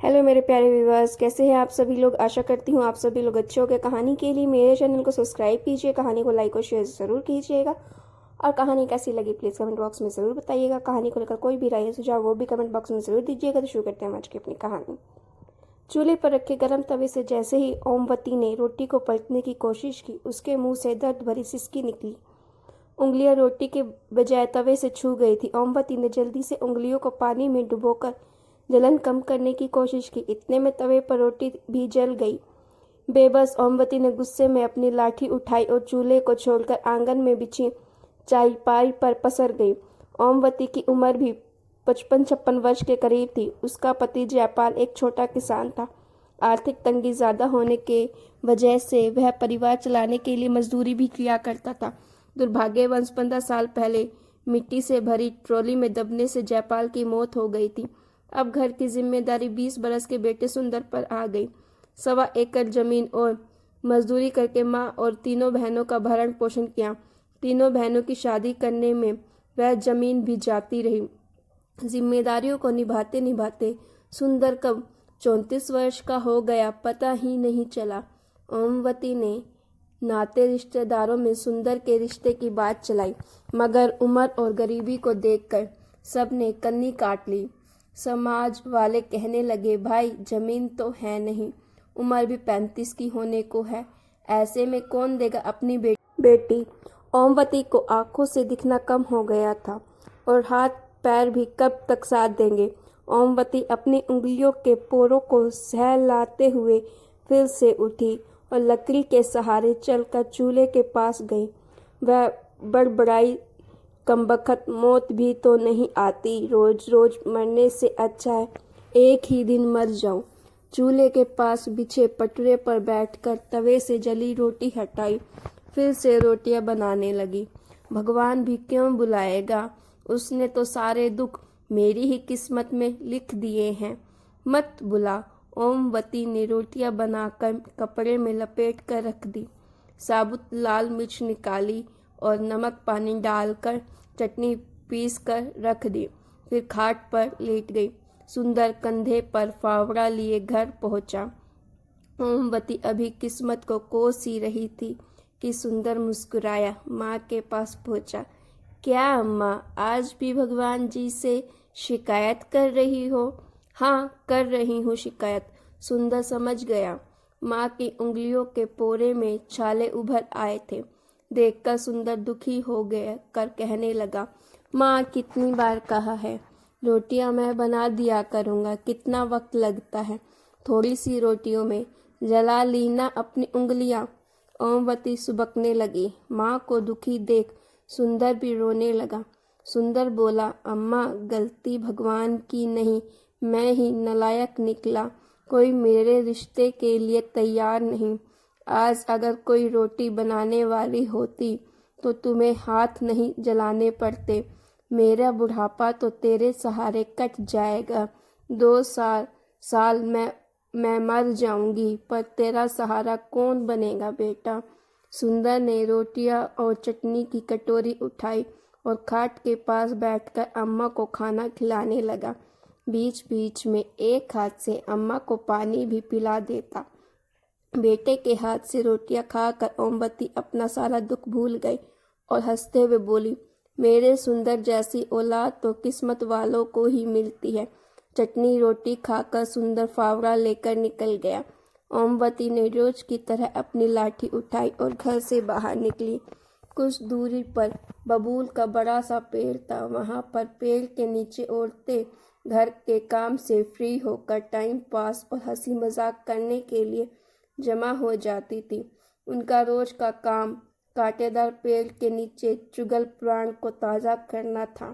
Hello मेरे प्यारे viewers, कैसे हैं आप सभी लोग। आशा करती हूँ आप सभी लोग अच्छे हो गए। कहानी के लिए मेरे चैनल को सब्सक्राइब कीजिए, कहानी को लाइक और शेयर ज़रूर कीजिएगा और कहानी कैसी लगी प्लीज़ कमेंट बॉक्स में ज़रूर बताइएगा। कहानी को लेकर कोई भी राय सुझाव वो भी कमेंट बॉक्स में ज़रूर दीजिएगा। तो शुरू करते हैं आज की अपनी कहानी। चूल्हे पर रखे गर्म तवे से जैसे ही ओमवती ने रोटी को पलटने की कोशिश की, उसके मुंह से दर्द भरी सिसकी निकली। उंगलियां रोटी के बजाय तवे से छू गई थी। ओमवती ने जल्दी से उंगलियों को पानी में डुबोकर जलन कम करने की कोशिश की। इतने में तवे पर रोटी भी जल गई। बेबस ओमवती ने गुस्से में अपनी लाठी उठाई और चूल्हे को छोड़कर आंगन में बिछी चारपाई पर पसर गई। ओमवती की उम्र भी 55-56 वर्ष के करीब थी। उसका पति जयपाल एक छोटा किसान था। आर्थिक तंगी ज़्यादा होने के वजह से वह परिवार चलाने के लिए मजदूरी भी किया करता था। दुर्भाग्यवश 15 साल पहले मिट्टी से भरी ट्रॉली में दबने से जयपाल की मौत हो गई थी। अब घर की जिम्मेदारी 20 बरस के बेटे सुंदर पर आ गई। 1.25 एकड़ जमीन और मजदूरी करके माँ और तीनों बहनों का भरण पोषण किया। तीनों बहनों की शादी करने में वह जमीन भी जाती रही। जिम्मेदारियों को निभाते निभाते सुंदर कब 34 वर्ष का हो गया, पता ही नहीं चला। ओमवती ने नाते रिश्तेदारों में सुंदर के रिश्ते की बात चलाई, मगर उम्र और गरीबी को देखकर सबने कन्नी काट ली। समाज वाले कहने लगे, भाई जमीन तो है नहीं, उम्र भी 35 की होने को है, ऐसे में कौन देगा अपनी बेटी। ओमवती को आंखों से दिखना कम हो गया था और हाथ पैर भी कब तक साथ देंगे। ओमवती अपनी उंगलियों के पोरों को सहलाते हुए फिर से उठी और लकड़ी के सहारे चलकर चूल्हे के पास गई। वह बड़बड़ाई, कमबख्त मौत भी तो नहीं आती, रोज रोज मरने से अच्छा है एक ही दिन मर जाऊं। चूल्हे के पास बिछे पटरे पर बैठकर तवे से जली रोटी हटाई, फिर से रोटियां बनाने लगी। भगवान भी क्यों बुलाएगा, उसने तो सारे दुख मेरी ही किस्मत में लिख दिए हैं। मत बुला। ओमवती ने रोटियां बनाकर कपड़े में लपेट कर रख दी। साबुत लाल मिर्च निकाली और नमक पानी डालकर चटनी पीस कर रख दी। फिर खाट पर लेट गई। सुंदर कंधे पर फावड़ा लिए घर पहुंचा। ओमवती अभी किस्मत को कोस ही रही थी कि सुंदर मुस्कुराया। माँ के पास पहुंचा। क्या अम्मा, आज भी भगवान जी से शिकायत कर रही हो? हाँ, कर रही हूँ शिकायत। सुंदर समझ गया। माँ की उंगलियों के पोरे में छाले उभर आए थे। देखकर सुंदर दुखी हो गया कर कहने लगा, माँ कितनी बार कहा है, रोटियां मैं बना दिया करूँगा, कितना वक्त लगता है, थोड़ी सी रोटियों में जला ली ना अपनी उंगलियां। ओमवती सुबकने लगी। माँ को दुखी देख सुंदर भी रोने लगा। सुंदर बोला, अम्मा गलती भगवान की नहीं, मैं ही नालायक निकला। कोई मेरे रिश्ते के लिए तैयार नहीं। आज अगर कोई रोटी बनाने वाली होती तो तुम्हें हाथ नहीं जलाने पड़ते। मेरा बुढ़ापा तो तेरे सहारे कट जाएगा। 2 साल मैं मर जाऊंगी, पर तेरा सहारा कौन बनेगा बेटा। सुंदर ने रोटियां और चटनी की कटोरी उठाई और खाट के पास बैठकर अम्मा को खाना खिलाने लगा। बीच बीच में एक हाथ से अम्मा को पानी भी पिला देता। बेटे के हाथ से रोटियां खाकर ओमवती अपना सारा दुख भूल गई और हंसते हुए बोली, मेरे सुंदर जैसी औलाद तो किस्मत वालों को ही मिलती है। चटनी रोटी खाकर सुंदर फावड़ा लेकर निकल गया। ओमवती ने रोज की तरह अपनी लाठी उठाई और घर से बाहर निकली। कुछ दूरी पर बबूल का बड़ा सा पेड़ था। वहां पर पेड़ के नीचे औरतें घर के काम से फ्री होकर टाइम पास और हंसी मजाक करने के लिए जमा हो जाती थी। उनका रोज का काम कांटेदार पेड़ के नीचे चुगल प्राण को ताज़ा करना था।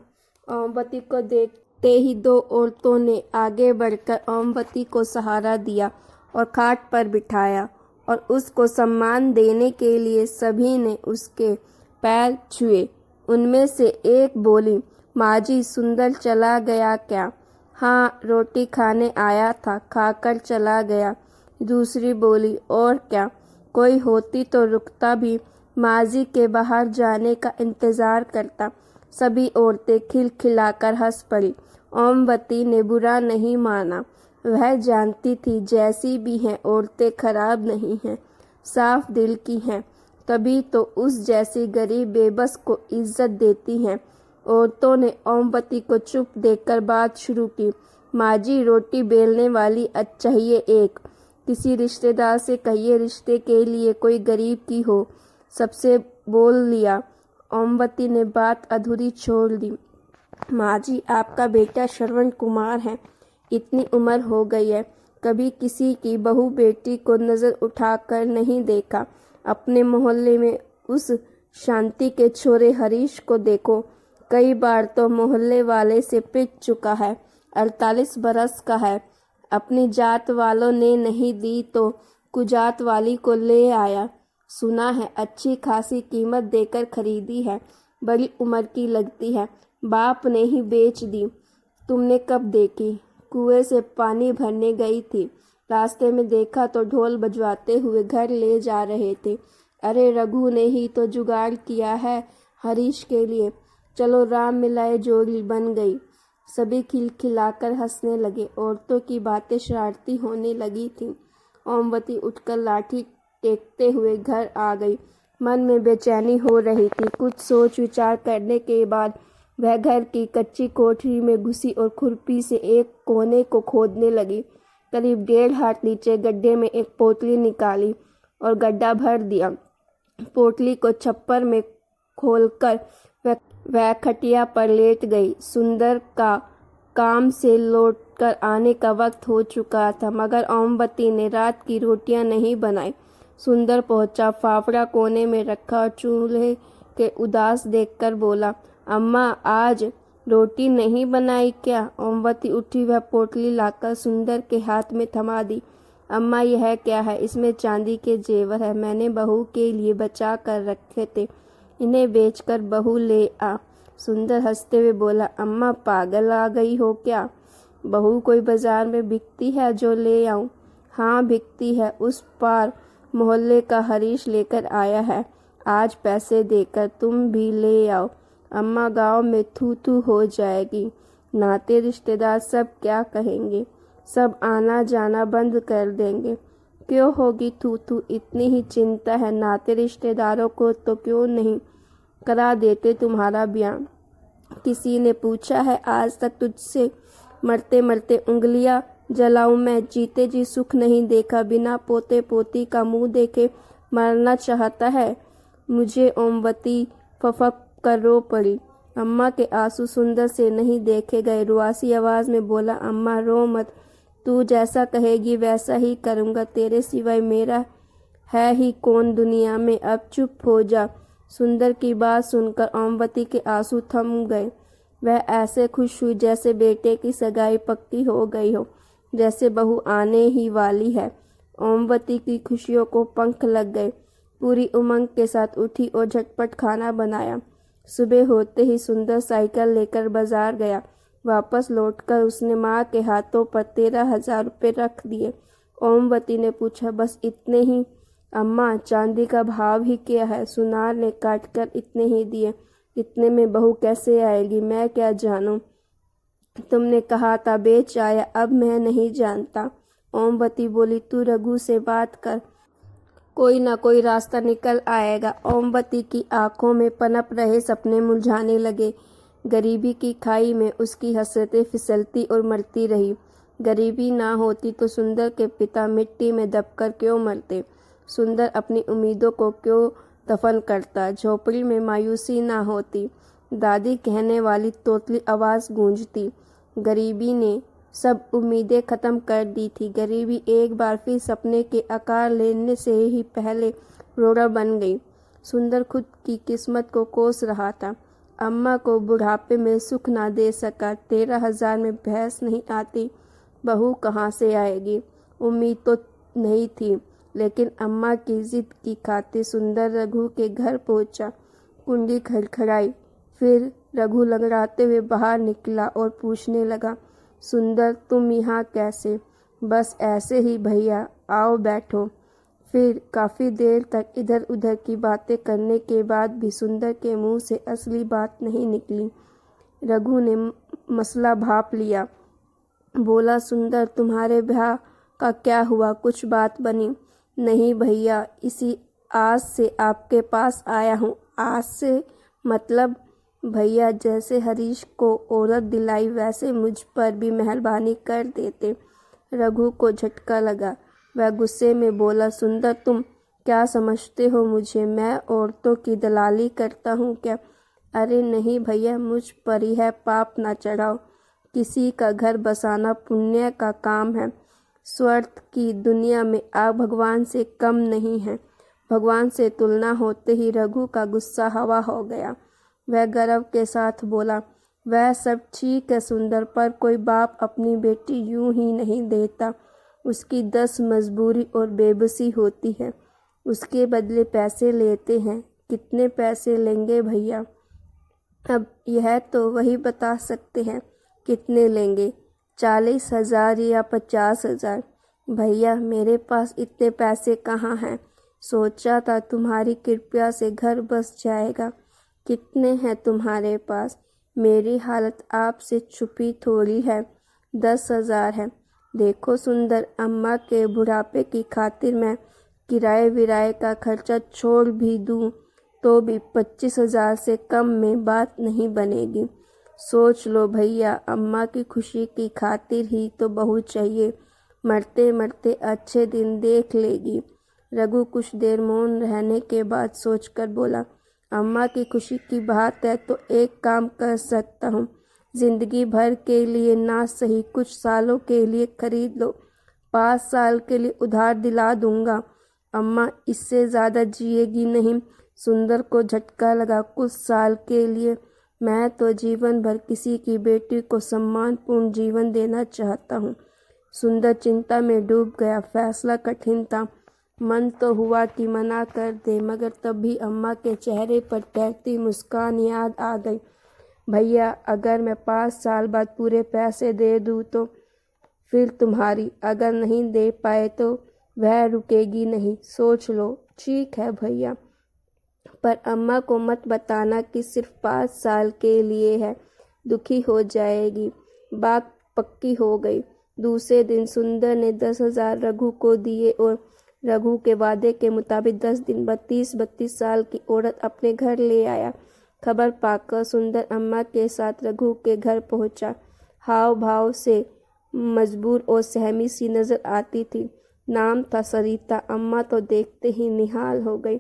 ओमवती को देखते ही 2 औरतों ने आगे बढ़कर ओमवती को सहारा दिया और खाट पर बिठाया और उसको सम्मान देने के लिए सभी ने उसके पैर छुए। उनमें से एक बोली, माजी सुंदर चला गया क्या? हाँ, रोटी खाने आया था, खाकर चला गया। दूसरी बोली, और क्या? कोई होती तो रुकता भी माजी के बाहर जाने का इंतजार करता। सभी औरतें खिलखिलाकर हंस पड़ी। ओमवती ने बुरा नहीं माना। वह जानती थी जैसी भी हैं औरतें खराब नहीं हैं, साफ दिल की हैं, तभी तो उस जैसी गरीब बेबस को इज्जत देती हैं। औरतों ने ओमवती को चुप देखकर बात शुरू की। माजी रोटी बेलने वाली चाहिए एक, किसी रिश्तेदार से कहिए रिश्ते के लिए कोई गरीब की हो, सबसे बोल लिया। ओमवती ने बात अधूरी छोड़ दी। माँ जी, आपका बेटा श्रवण कुमार है, इतनी उम्र हो गई है, कभी किसी की बहू बेटी को नज़र उठाकर नहीं देखा। अपने मोहल्ले में उस शांति के छोरे हरीश को देखो, कई बार तो मोहल्ले वाले से पिट चुका है। 48 बरस का है, अपनी जात वालों ने नहीं दी तो कुजात वाली को ले आया। सुना है अच्छी खासी कीमत देकर खरीदी है, बड़ी उम्र की लगती है, बाप ने ही बेच दी। तुमने कब देखी? कुएं से पानी भरने गई थी, रास्ते में देखा तो ढोल बजवाते हुए घर ले जा रहे थे। अरे रघु ने ही तो जुगाड़ किया है हरीश के लिए, चलो राम मिलाए जोड़ी बन गई। सभी खिलखिलाकर हंसने लगे। औरतों की बातें शरारती होने लगी थीं। ओमवती उठकर लाठी टेकते हुए घर आ गई। मन में बेचैनी हो रही थी। कुछ सोच विचार करने के बाद वह घर की कच्ची कोठरी में घुसी और खुरपी से एक कोने को खोदने लगी। करीब 1.5 हाथ नीचे गड्ढे में एक पोटली निकाली और गड्ढा भर दिया। पोटली को छप्पर में खोलकर वह खटिया पर लेट गई। सुंदर का काम से लौटकर आने का वक्त हो चुका था, मगर ओमवती ने रात की रोटियां नहीं बनाई। सुंदर पहुंचा, फाफड़ा कोने में रखा और चूल्हे के उदास देखकर बोला, अम्मा आज रोटी नहीं बनाई क्या? ओमवती उठी, वह पोटली लाकर सुंदर के हाथ में थमा दी। अम्मा यह क्या है? इसमें चांदी के जेवर है, मैंने बहू के लिए बचा कर रखे थे, इन्हें बेचकर बहू ले आ। सुंदर हंसते हुए बोला, अम्मा पागल आ गई हो क्या? बहू कोई बाजार में बिकती है जो ले आऊं? हाँ बिकती है, उस पार मोहल्ले का हरीश लेकर आया है, आज पैसे देकर तुम भी ले आओ। अम्मा गांव में थू थू हो जाएगी, नाते रिश्तेदार सब क्या कहेंगे, सब आना जाना बंद कर देंगे। क्यों होगी थू थू? इतनी ही चिंता है नाते रिश्तेदारों को तो क्यों नहीं करा देते तुम्हारा ब्याह? किसी ने पूछा है आज तक तुझसे? मरते मरते उंगलियां जलाऊं मैं, जीते जी सुख नहीं देखा, बिना पोते पोती का मुंह देखे मरना चाहता है मुझे। ओमवती फफक कर रो पड़ी। अम्मा के आंसू सुंदर से नहीं देखे गए। रुआसी आवाज में बोला, अम्मा रो मत, तू जैसा कहेगी वैसा ही करूँगा, तेरे सिवाय मेरा है ही कौन दुनिया में, अब चुप हो जा। सुंदर की बात सुनकर ओमवती के आंसू थम गए। वह ऐसे खुश हुई जैसे बेटे की सगाई पक्की हो गई हो, जैसे बहू आने ही वाली है। ओमवती की खुशियों को पंख लग गए। पूरी उमंग के साथ उठी और झटपट खाना बनाया। सुबह होते ही सुंदर साइकिल लेकर बाजार गया। वापस लौटकर उसने माँ के हाथों पर 13,000 रुपये रख दिए। ओमवती ने पूछा, बस इतने ही? अम्मा चांदी का भाव ही क्या है? सुनार ने काटकर इतने ही दिए। इतने में बहू कैसे आएगी मैं क्या जानूं? तुमने कहा था बेच आया, अब मैं नहीं जानता। ओमवती बोली, तू रघु से बात कर, कोई ना कोई रास्ता निकल आएगा। ओमवती की आंखों में पनप रहे सपने मुरझाने लगे। गरीबी की खाई में उसकी हसरतें फिसलती और मरती रही। गरीबी ना होती तो सुंदर के पिता मिट्टी में दबकर क्यों मरते? सुंदर अपनी उम्मीदों को क्यों दफन करता? झोपड़ी में मायूसी ना होती। दादी कहने वाली तोतली आवाज़ गूंजती। गरीबी ने सब उम्मीदें ख़त्म कर दी थी। गरीबी एक बार फिर सपने के आकार लेने से ही पहले रोड़ा बन गई। सुंदर खुद की किस्मत को कोस रहा था। अम्मा को बुढ़ापे में सुख ना दे सका। 13,000 में भैंस नहीं आती, बहू कहाँ से आएगी? उम्मीद तो नहीं थी, लेकिन अम्मा की जिद की खातिर सुंदर रघु के घर पहुंचा। कुंडी खड़खड़ाई, फिर रघु लंगड़ाते हुए बाहर निकला और पूछने लगा, सुंदर तुम यहाँ कैसे? बस ऐसे ही भैया, आओ बैठो। फिर काफ़ी देर तक इधर उधर की बातें करने के बाद भी सुंदर के मुंह से असली बात नहीं निकली। रघु ने मसला भांप लिया। बोला सुंदर, तुम्हारे ब्याह का क्या हुआ, कुछ बात बनी? नहीं भैया, इसी आस से आपके पास आया हूँ। आस से मतलब? भैया, जैसे हरीश को औरत दिलाई वैसे मुझ पर भी मेहरबानी कर देते। रघु को झटका लगा। वह गुस्से में बोला, सुंदर, तुम क्या समझते हो मुझे? मैं औरतों की दलाली करता हूँ क्या? अरे नहीं भैया, मुझ पर ही है पाप ना चढ़ाओ। किसी का घर बसाना पुण्य का काम है। स्वर्ग की दुनिया में आप भगवान से कम नहीं हैं। भगवान से तुलना होते ही रघु का गुस्सा हवा हो गया। वह गर्व के साथ बोला, वह सब ठीक है सुंदर, पर कोई बाप अपनी बेटी यूं ही नहीं देता। उसकी 10 मजबूरी और बेबसी होती है। उसके बदले पैसे लेते हैं। कितने पैसे लेंगे भैया? अब यह तो वही बता सकते हैं। कितने लेंगे? 40,000 या 50,000? भैया, मेरे पास इतने पैसे कहाँ हैं? सोचा था तुम्हारी कृपा से घर बस जाएगा। कितने हैं तुम्हारे पास? मेरी हालत आपसे छुपी थोड़ी है। 10,000 है। देखो सुंदर, अम्मा के बुढ़ापे की खातिर मैं किराए विराए का खर्चा छोड़ भी दूँ तो भी 25,000 से कम में बात नहीं बनेगी। सोच लो भैया, अम्मा की खुशी की खातिर ही तो बहू चाहिए। मरते मरते अच्छे दिन देख लेगी। रघु कुछ देर मौन रहने के बाद सोचकर बोला, अम्मा की खुशी की बात है तो एक काम कर सकता हूँ। जिंदगी भर के लिए ना सही, कुछ सालों के लिए खरीद लो। 5 साल के लिए उधार दिला दूंगा। अम्मा इससे ज़्यादा जिएगी नहीं। सुंदर को झटका लगा। कुछ साल के लिए? मैं तो जीवन भर किसी की बेटी को सम्मानपूर्ण जीवन देना चाहता हूँ। सुंदर चिंता में डूब गया। फैसला कठिन था। मन तो हुआ कि मना कर दे, मगर तब भी अम्मा के चेहरे पर तैरती मुस्कान याद आ गई। भैया, अगर मैं 5 साल बाद पूरे पैसे दे दूँ तो फिर तुम्हारी, अगर नहीं दे पाए तो वह रुकेगी नहीं। सोच लो। ठीक है भैया, पर अम्मा को मत बताना कि सिर्फ 5 साल के लिए है। दुखी हो जाएगी। बात पक्की हो गई। दूसरे दिन सुंदर ने 10,000 रघु को दिए और रघु के वादे के मुताबिक 10 दिन बाद 30-32 साल की औरत अपने घर ले आया। खबर पाकर सुंदर अम्मा के साथ रघु के घर पहुंचा। हाव भाव से मजबूर और सहमी सी नजर आती थी। नाम था सरिता। अम्मा तो देखते ही निहाल हो गई।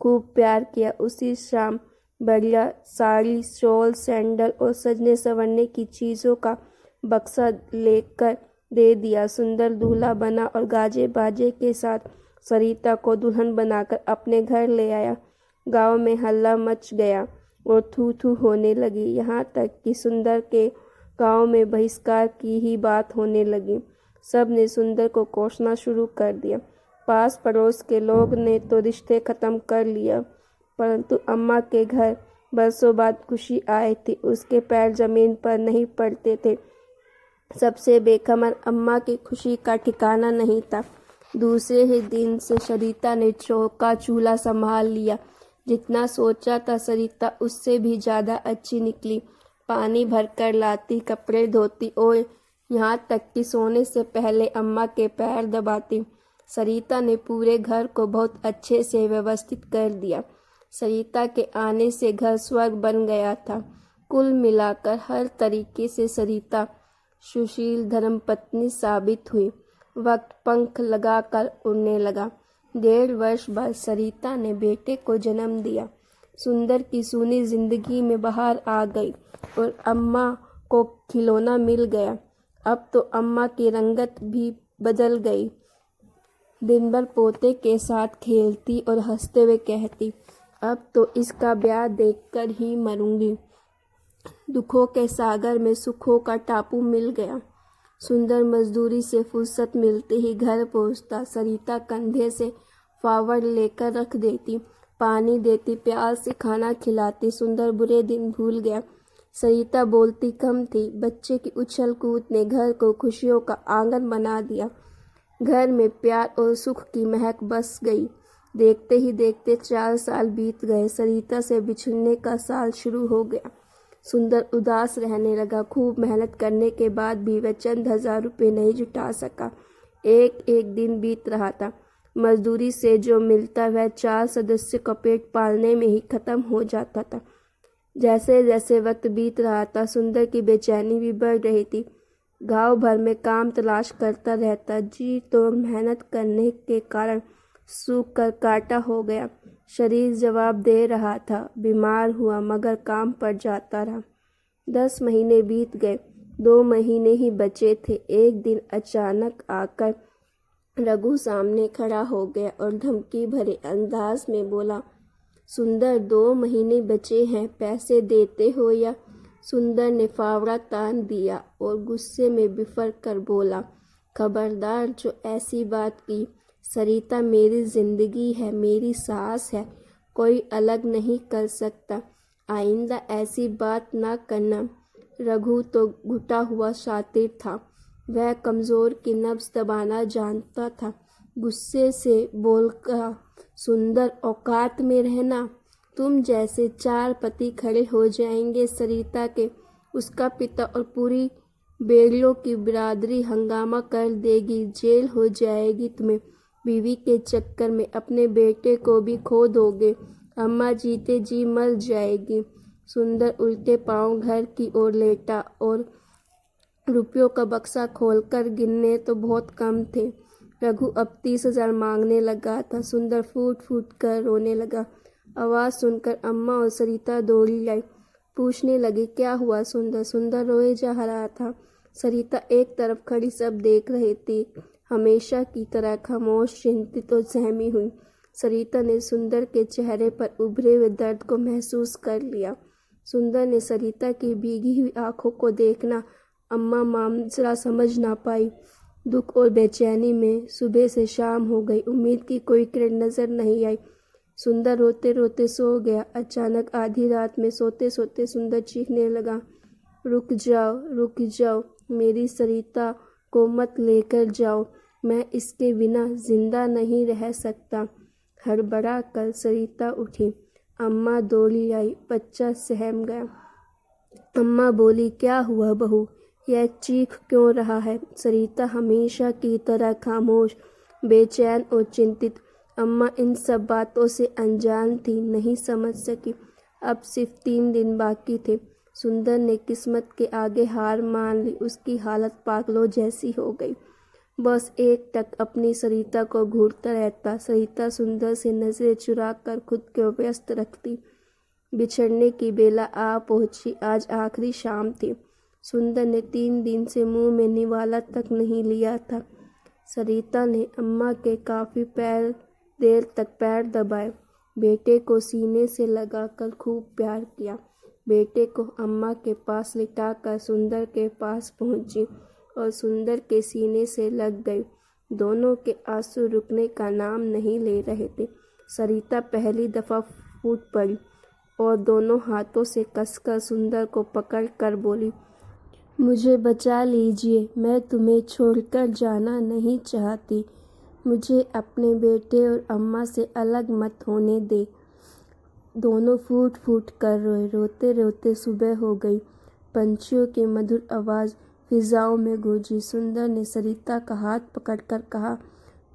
खूब प्यार किया। उसी शाम बढ़िया साड़ी, शॉल, सैंडल और सजने संवरने की चीज़ों का बक्सा लेकर दे दिया। सुंदर दूल्हा बना और गाजे बाजे के साथ सरिता को दुल्हन बनाकर अपने घर ले आया। गांव में हल्ला मच गया और थू थू होने लगी। यहाँ तक कि सुंदर के गांव में बहिष्कार की ही बात होने लगी। सब ने सुंदर को कोसना शुरू कर दिया। पास पड़ोस के लोग ने तो रिश्ते खत्म कर लिया, परंतु अम्मा के घर बरसों बाद खुशी आई थी। उसके पैर जमीन पर नहीं पड़ते थे। सबसे बेखबर अम्मा की खुशी का ठिकाना नहीं था। दूसरे ही दिन से सरिता ने चौका चूल्हा संभाल लिया। जितना सोचा था सरिता उससे भी ज़्यादा अच्छी निकली। पानी भरकर लाती, कपड़े धोती और यहाँ तक कि सोने से पहले अम्मा के पैर दबाती। सरिता ने पूरे घर को बहुत अच्छे से व्यवस्थित कर दिया। सरिता के आने से घर स्वर्ग बन गया था। कुल मिलाकर हर तरीके से सरिता सुशील धर्मपत्नी साबित हुई। वक्त पंख लगाकर उड़ने लगा। 1.5 वर्ष बाद सरिता ने बेटे को जन्म दिया। सुंदर की सूनी जिंदगी में बहार आ गई और अम्मा को खिलौना मिल गया। अब तो अम्मा की रंगत भी बदल गई। दिन भर पोते के साथ खेलती और हंसते हुए कहती, अब तो इसका ब्याह देखकर ही मरूंगी। दुखों के सागर में सुखों का टापू मिल गया। सुंदर मजदूरी से फुर्सत मिलते ही घर पहुंचता। सरिता कंधे से फावड़ लेकर रख देती, पानी देती, प्यार से खाना खिलाती। सुंदर बुरे दिन भूल गया। सरिता बोलती कम थी। बच्चे की उछल कूद ने घर को खुशियों का आंगन बना दिया। घर में प्यार और सुख की महक बस गई। देखते ही देखते 4 साल बीत गए। सरिता से बिछड़ने का साल शुरू हो गया। सुंदर उदास रहने लगा। खूब मेहनत करने के बाद भी वह चंद 1000 रुपये नहीं जुटा सका। एक एक दिन बीत रहा था। मजदूरी से जो मिलता वह 4 सदस्य का पेट पालने में ही खत्म हो जाता था। जैसे जैसे वक्त बीत रहा था, सुंदर की बेचैनी भी बढ़ रही थी। गांव भर में काम तलाश करता रहता, जी तो मेहनत करने के कारण सूख कर काटा हो गया। शरीर जवाब दे रहा था, बीमार हुआ मगर काम पर जाता रहा। 10 महीने बीत गए, 2 महीने ही बचे थे। एक दिन अचानक आकर रघु सामने खड़ा हो गया और धमकी भरे अंदाज में बोला, सुंदर 2 महीने बचे हैं, पैसे देते हो या? सुंदर ने फावड़ा तान दिया और गुस्से में बिफर कर बोला, खबरदार जो ऐसी बात की। सरिता मेरी जिंदगी है, मेरी सास है, कोई अलग नहीं कर सकता। आइंदा ऐसी बात ना करना। रघु तो घुटा हुआ शातिर था, वह कमज़ोर की नब्ज़ दबाना जानता था। गुस्से से बोल कहा, सुंदर औकात में रहना, तुम जैसे 4 पति खड़े हो जाएंगे सरिता के। उसका पिता और पूरी बेड़ियों की बिरादरी हंगामा कर देगी, जेल हो जाएगी तुम्हें। बीवी के चक्कर में अपने बेटे को भी खो दोगे। अम्मा जीते जी मर जाएगी। सुंदर उल्टे पांव घर की ओर लेटा और रुपयों का बक्सा खोलकर गिनने तो बहुत कम थे। रघु अब 30,000 मांगने लगा था। सुंदर फूट फूट कर रोने लगा। आवाज़ सुनकर अम्मा और सरिता दौड़ी आई। पूछने लगी, क्या हुआ सुंदर? सुंदर रोए जा रहा था। सरिता एक तरफ खड़ी सब देख रही थी, हमेशा की तरह खामोश, चिंतित और सहमी हुई। सरिता ने सुंदर के चेहरे पर उभरे हुए दर्द को महसूस कर लिया। सुंदर ने सरिता की भीगी हुई आंखों को देखना अम्मा मामला समझ ना पाई। दुख और बेचैनी में सुबह से शाम हो गई, उम्मीद की कोई किरण नजर नहीं आई। सुंदर रोते रोते सो गया। अचानक आधी रात में सोते सोते सुंदर चीखने लगा, रुक जाओ, मेरी सरिता को मत लेकर जाओ, मैं इसके बिना जिंदा नहीं रह सकता। हड़बड़ा कर सरिता उठी। अम्मा दौड़ी आई। बच्चा सहम गया। अम्मा बोली, क्या हुआ बहू, यह चीख क्यों रहा है? सरिता हमेशा की तरह खामोश, बेचैन और चिंतित। अम्मा इन सब बातों से अनजान थी, नहीं समझ सकी। अब सिर्फ 3 दिन बाकी थे। सुंदर ने किस्मत के आगे हार मान ली। उसकी हालत पागलों जैसी हो गई। बस एक टक अपनी सरिता को घूरता रहता। सरिता सुंदर से नजरें चुरा कर खुद को व्यस्त रखती। बिछड़ने की बेला आ पहुंची। आज आखिरी शाम थी। सुंदर ने 3 दिन से मुंह में निवाला तक नहीं लिया था। सरिता ने अम्मा के काफी देर तक पैर दबाए, बेटे को सीने से लगाकर खूब प्यार किया। बेटे को अम्मा के पास लिटाकर सुंदर के पास पहुंची और सुंदर के सीने से लग गई। दोनों के आंसू रुकने का नाम नहीं ले रहे थे। सरिता पहली दफा फूट पड़ी और दोनों हाथों से कसकर सुंदर को पकड़ कर बोली, मुझे बचा लीजिए, मैं तुम्हें छोड़कर जाना नहीं चाहती। मुझे अपने बेटे और अम्मा से अलग मत होने दे। दोनों फूट फूट कर रोए। रोते रोते सुबह हो गई। पंछियों की मधुर आवाज़ फिजाओं में गूंजी। सुंदर ने सरिता का हाथ पकड़कर कहा,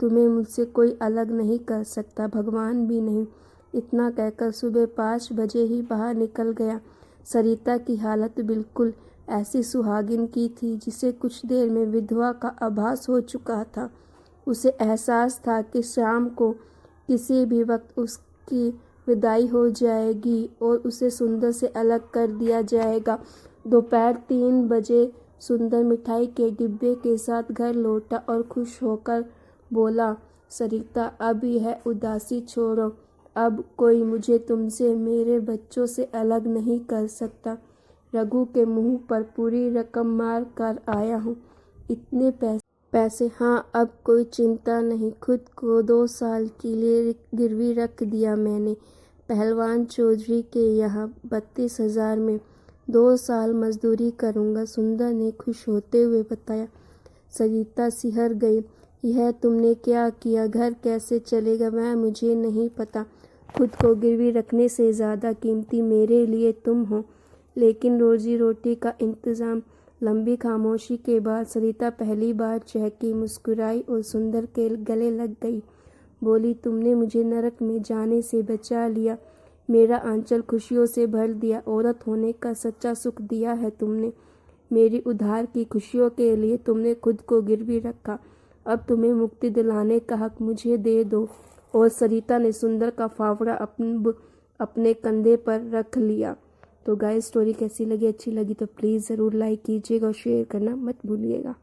तुम्हें मुझसे कोई अलग नहीं कर सकता, भगवान भी नहीं। इतना कहकर सुबह 5 बजे ही बाहर निकल गया। सरिता की हालत बिल्कुल ऐसी सुहागिन की थी जिसे कुछ देर में विधवा का आभास हो चुका था। उसे एहसास था कि शाम को किसी भी वक्त उसकी विदाई हो जाएगी और उसे सुंदर से अलग कर दिया जाएगा। दोपहर 3 बजे सुंदर मिठाई के डिब्बे के साथ घर लौटा और खुश होकर बोला, सरिता अब यह उदासी छोड़ो, अब कोई मुझे तुमसे, मेरे बच्चों से अलग नहीं कर सकता। रघु के मुंह पर पूरी रकम मार कर आया हूँ। इतने पैसे, हाँ, अब कोई चिंता नहीं। खुद को 2 साल के लिए गिरवी रख दिया मैंने पहलवान चौधरी के यहाँ 32,000 में 2 साल मजदूरी करूँगा। सुंदर ने खुश होते हुए बताया। सरिता सिहर गई। यह तुमने क्या किया? घर कैसे चलेगा वह मुझे नहीं पता। खुद को गिरवी रखने से ज़्यादा कीमती मेरे लिए तुम हो। लेकिन रोजी रोटी का इंतज़ाम। लंबी खामोशी के बाद सरिता पहली बार चहकी, मुस्कुराई और सुंदर के गले लग गई। बोली, तुमने मुझे नरक में जाने से बचा लिया, मेरा आंचल खुशियों से भर दिया। औरत होने का सच्चा सुख दिया है तुमने। मेरी उधार की खुशियों के लिए तुमने खुद को गिरवी रखा। अब तुम्हें मुक्ति दिलाने का हक मुझे दे दो। और सरिता ने सुंदर का फावड़ा अपने कंधे पर रख लिया। तो गाइस, स्टोरी कैसी लगी? अच्छी लगी तो प्लीज़ ज़रूर लाइक कीजिएगा और शेयर करना मत भूलिएगा।